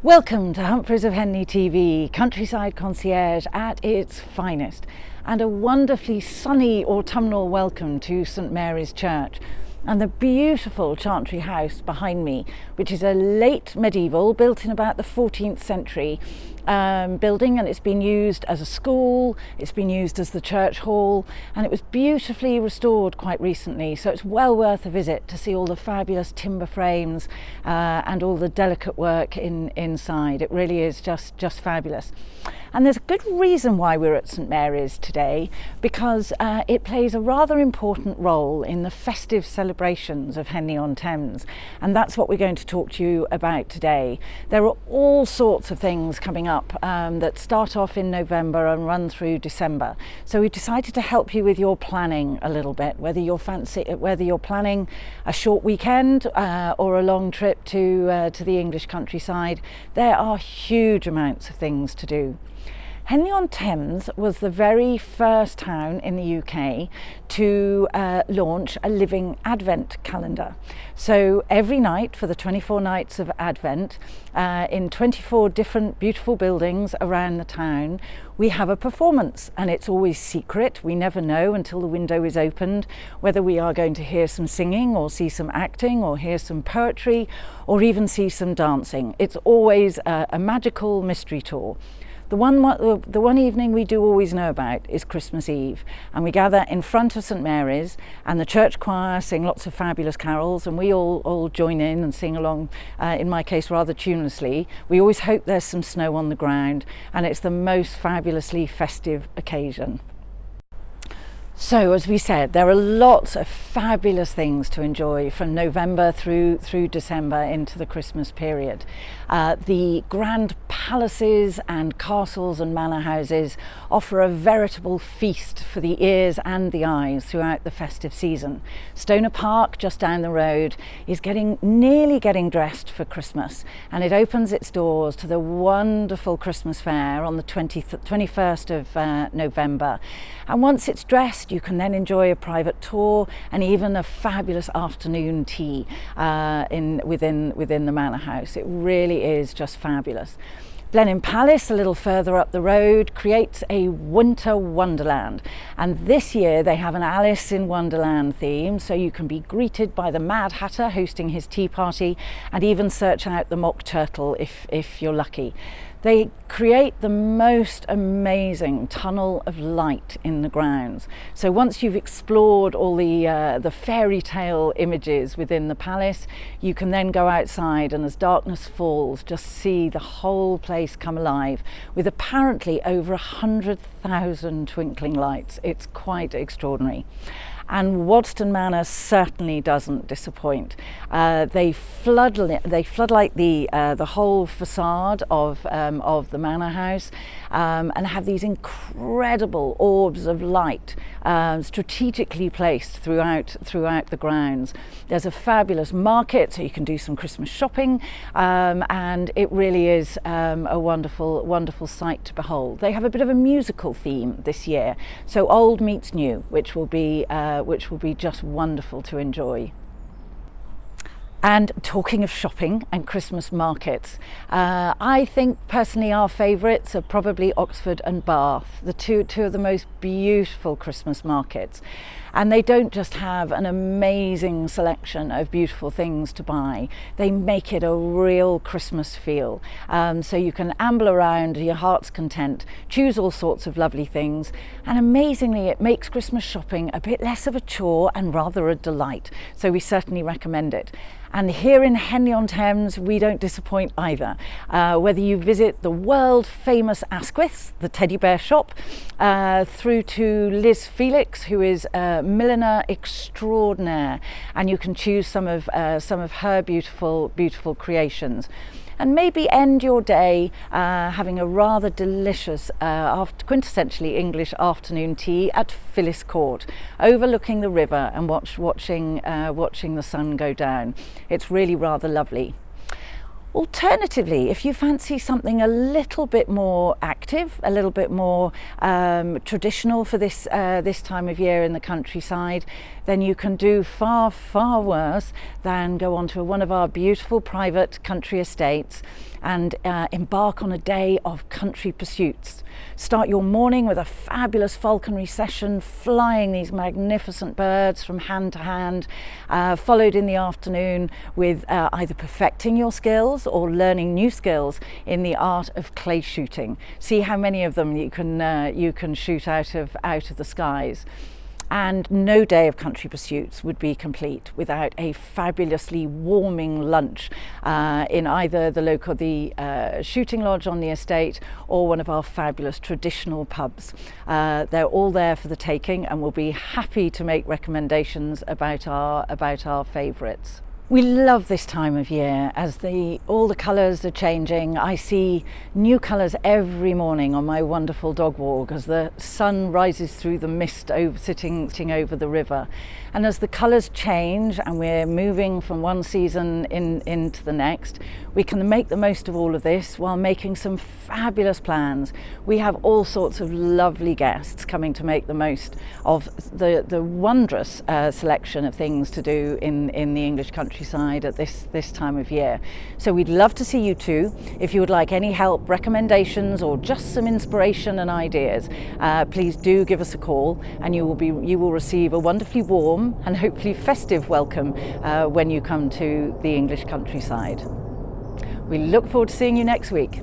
Welcome to Humphreys of Henley TV, countryside concierge at its finest, and a wonderfully sunny autumnal welcome to St Mary's Church and the beautiful Chantry House behind me, which is a late medieval, built in about the 14th century building, and it's been used as a school, it's been used as the church hall, and it was beautifully restored quite recently, so it's well worth a visit to see all the fabulous timber frames and all the delicate work inside. It really is just fabulous. And there's a good reason why we're at St Mary's today, because it plays a rather important role in the festive celebrations of Henley-on-Thames, and that's what we're going to talk to you about today. There are all sorts of things coming up that start off in November and run through December, so we decided to help you with your planning a little bit, whether you're planning a short weekend or a long trip to the English countryside. There are huge amounts of things to do. Henley-on-Thames was the very first town in the UK to launch a living Advent calendar. So every night for the 24 nights of Advent, in 24 different beautiful buildings around the town, we have a performance, and it's always secret. We never know until the window is opened whether we are going to hear some singing or see some acting or hear some poetry or even see some dancing. It's always a magical mystery tour. The one evening we do always know about is Christmas Eve, and we gather in front of St Mary's, and the church choir sing lots of fabulous carols, and we all join in and sing along, in my case rather tunelessly. We always hope there's some snow on the ground, and it's the most fabulously festive occasion. So, as we said, there are lots of fabulous things to enjoy from November through December into the Christmas period. The grand palaces and castles and manor houses offer a veritable feast for the ears and the eyes throughout the festive season. Stoner Park, just down the road, is nearly getting dressed for Christmas, and it opens its doors to the wonderful Christmas fair on the 21st of November. And once it's dressed, you can then enjoy a private tour and even a fabulous afternoon tea within the manor house. It really is just fabulous. Blenheim Palace, a little further up the road, creates a winter wonderland, and this year they have an Alice in Wonderland theme, so you can be greeted by the Mad Hatter hosting his tea party, and even search out the Mock Turtle if you're lucky. They create the most amazing tunnel of light in the grounds. So once you've explored all the fairy tale images within the palace, you can then go outside and as darkness falls, just see the whole place come alive with apparently over 100,000 twinkling lights. It's quite extraordinary. And Waddesdon Manor certainly doesn't disappoint. They floodlight the whole facade of the manor house, and have these incredible orbs of light strategically placed throughout the grounds. There's a fabulous market, so you can do some Christmas shopping, and it really is a wonderful sight to behold. They have a bit of a musical theme this year, so old meets new, which will be just wonderful to enjoy. And talking of shopping and Christmas markets, I think personally our favourites are probably Oxford and Bath, the two of the most beautiful Christmas markets. And they don't just have an amazing selection of beautiful things to buy, they make it a real Christmas feel. So you can amble around to your heart's content, choose all sorts of lovely things, and amazingly it makes Christmas shopping a bit less of a chore and rather a delight. So we certainly recommend it. And here in Henley-on-Thames, we don't disappoint either. Whether you visit the world famous Asquith's, the teddy bear shop, through to Liz Felix, who is a milliner extraordinaire, and you can choose some of her beautiful creations. And maybe end your day having a rather delicious, quintessentially English afternoon tea at Phyllis Court, overlooking the river and watching the sun go down. It's really rather lovely. Alternatively, if you fancy something a little bit more active, a little bit more traditional for this time of year in the countryside, then you can do far worse than go on to one of our beautiful private country estates and embark on a day of country pursuits. Start your morning with a fabulous falconry session, flying these magnificent birds from hand to hand, followed in the afternoon with either perfecting your skills or learning new skills in the art of clay shooting. See how many of them you can shoot out of the skies. And no day of country pursuits would be complete without a fabulously warming lunch in either the shooting lodge on the estate or one of our fabulous traditional pubs. They're all there for the taking, and we'll be happy to make recommendations about our favourites. We love this time of year as all the colours are changing. I see new colours every morning on my wonderful dog walk as the sun rises through the mist sitting over the river. And as the colours change and we're moving from one season into the next, we can make the most of all of this while making some fabulous plans. We have all sorts of lovely guests coming to make the most of the wondrous selection of things to do in the English countryside at this time of year. So we'd love to see you too. If you would like any help, recommendations, or just some inspiration and ideas, please do give us a call, and you will receive a wonderfully warm and hopefully festive welcome when you come to the English countryside. We look forward to seeing you next week.